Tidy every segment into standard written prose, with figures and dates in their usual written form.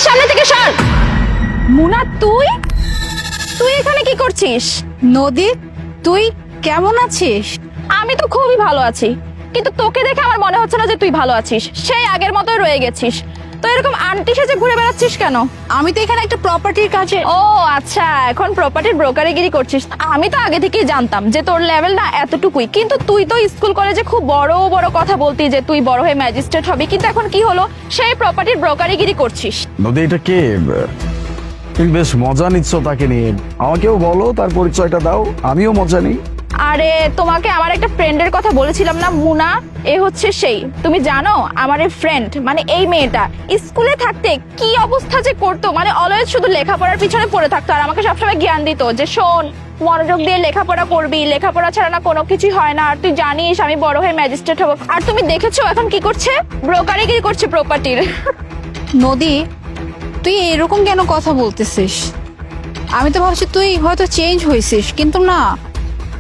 সামনে থেকে সর। মুনা তুই তুই এখানে কি করছিস? নদী, তুই কেমন আছিস? আমি তো খুবই ভালো আছি, কিন্তু তোকে দেখে আমার মনে হচ্ছে না যে তুই ভালো আছিস। সেই আগের মতোই রয়ে গেছিস। তো এরকম আন্টি সেজে ঘুরে বেড়াচ্ছিস কেন? আমি তো এখানে একটা প্রপার্টির কাজে। ও আচ্ছা, এখন প্রপার্টির ব্রোকারিগিরি করছিস। আমি তো আগে থেকেই জানতাম যে তোর লেভেল না এতটুকুই। কিন্তু তুই তো স্কুল কলেজে খুব বড় বড় কথা বলতি যে তুই বড় হয়ে ম্যাজিস্ট্রেট হবি, কিন্তু এখন কি হলো? সেই প্রপার্টির ব্রোকারিগিরি করছিস। নদী, এটা কে? তুমি বেশ মজা নিচ্ছ তাকে নিয়ে। আমাকেও বলো, তার পরিচয়টা দাও, আমিও মজা নিই। আরে তোমাকে আমার একটা ফ্রেন্ডের কথা বলেছিলাম না, মুনা, এ হচ্ছে সেই। তুমি জানো আমার এই ফ্রেন্ড মানে এই মেয়েটা স্কুলে থাকতে কি অবস্থা যে করতো, মানে অলওয়েজ শুধু লেখাপড়ার পিছনে পড়ে থাকতো আর আমাকে সবসময় জ্ঞান দিত যে শোন, মনোযোগ দিয়ে লেখাপড়া করবি, লেখাপড়া ছাড়া না কোনো কিছুই হয় না, আর তুই জানিস আমি বড় হয়ে ম্যাজিস্ট্রেট হবো। আর তুমি দেখেছো এখন কি করছে? ব্রোকারিগিরি করছে প্রপার্টির। নদী, তুই এরকম কেন কথা বলতেছিস? আমি তো ভাবছি তুই হয়তো চেঞ্জ হয়েছিস, কিন্তু না,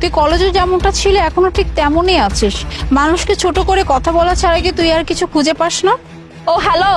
তুই কলেজে যেমনটা ছিল এখনো ঠিক তেমনই আছিস। মানুষকে ছোট করে কথা বলা ছাড়া কি তুই আর কিছু খুঁজে পাস না? ও হ্যালো,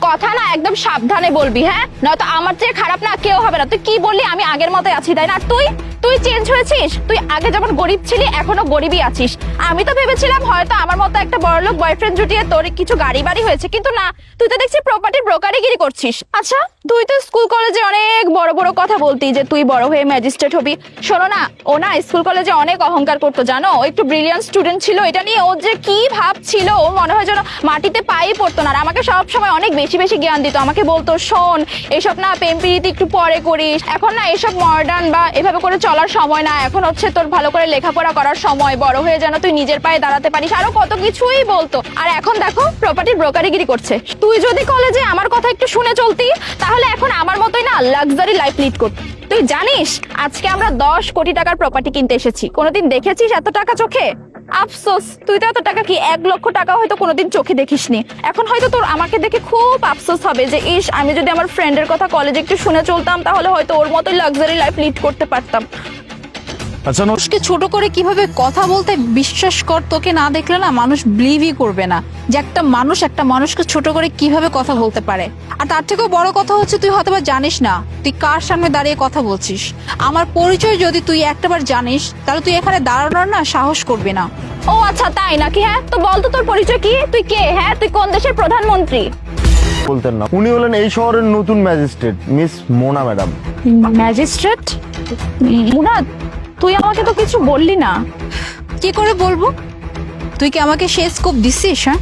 কথা না একদম সাবধানে বলবি, হ্যাঁ? নয়তো আমার চেয়ে খারাপ না কেউ হবে না। তুই কি বললি? আমি আগের মতোই আছি, তাই না? তুই তুই চেঞ্জ হয়েছিস। তুই আগে যেমন গরিব ছিলি এখনো গরিবই আছিস। আমি তো ভেবেছিলাম হয়তো আমার মতো একটা বড়লোক বয়ফ্রেন্ড জুটিয়ে তোর কিছু গাড়ি বাড়ি হয়েছে, কিন্তু না, তুই তো দেখছি প্রপার্টির ব্রোকারিগিরি করছিস। আচ্ছা, তুই তো স্কুল কলেজে অনেক বড় বড় কথা বলতি যে তুই বড় হয়ে ম্যাজিস্ট্রেট হবি। শোনো না, ও না স্কুল কলেজে অনেক অহংকার করতো, জানো? ও একটু ব্রিলিয়ান্ট স্টুডেন্ট ছিল। এটা নিয়ে ও যে কি ভাবছিল, ও মনে হয় যেন মাটিতে পাই পড়তো না। আর আমাকে সব সময় অনেক বেশি বেশি জ্ঞান দিত। আমাকে বলতো শোন, এসব না প্রেম প্রীতি একটু পরে করিস, এখন না এসব মডার্ন বা এভাবে করে চলার সময় না, এখন হচ্ছে তোর ভালো করে লেখাপড়া করার সময়, বড় হয়ে যেন তুই নিজের পায়ে দাঁড়াতে পারিস, আরো কত কিছুই বলতো। আর এখন দেখো প্রপার্টির ব্রোকারিগিরি করছে। তুই যদি কলেজে আমার কথা একটু শুনে চলতি তাহলে এখন আমার মতোই না লাক্সারি লাইফ লিড করতি। তুই জানিস আজকে আমরা 10 কোটি টাকার প্রপার্টি কিনতে এসেছি। কোনোদিন দেখেছিস এত টাকা চোখে? আফসোস, তুই তো এত টাকা কি 1 লক্ষ টাকা হয়তো কোনোদিন চোখে দেখিসনি। এখন হয়তো তোর আমাকে দেখে খুব আফসোস হবে যে ইস, আমি যদি আমার ফ্রেন্ডের কথা কলেজে একটু শুনে চলতাম তাহলে হয়তো ওর মতোই লাক্সারি লাইফ লিড করতে পারতাম। আচ্ছা, মানুষকে ছোট করে কিভাবে কথা বলতে, বিশ্বাস কর, তোকে না দেখলে না মানুষ বিলিভই করবে না যে একটা মানুষকে ছোট করে কিভাবে কথা বলতে পারে। আর তার থেকেও বড় কথা হচ্ছে তুই হয়তো বা জানিস না তুই কার সামনে দাঁড়িয়ে কথা বলছিস। আমার পরিচয় যদি তুই একটাবার জানিস তাহলে তুই এখানে দাঁড়ানোর না সাহস করবি না। ও আচ্ছা, তাই নাকি? হ্যাঁ, তো বল তো তোর পরিচয় কি? তুই কে? হ্যাঁ, তুই কোন দেশের প্রধানমন্ত্রী? বলতেন না, উনি হলেন এই শহরের নতুন magistrate miss Mona madam. Magistrate? Muna, তুই আমাকে তো কিছু বললি না। কি করে বলবো? তুই কি আমাকে সে স্কোপ দিছিস? হ্যাঁ,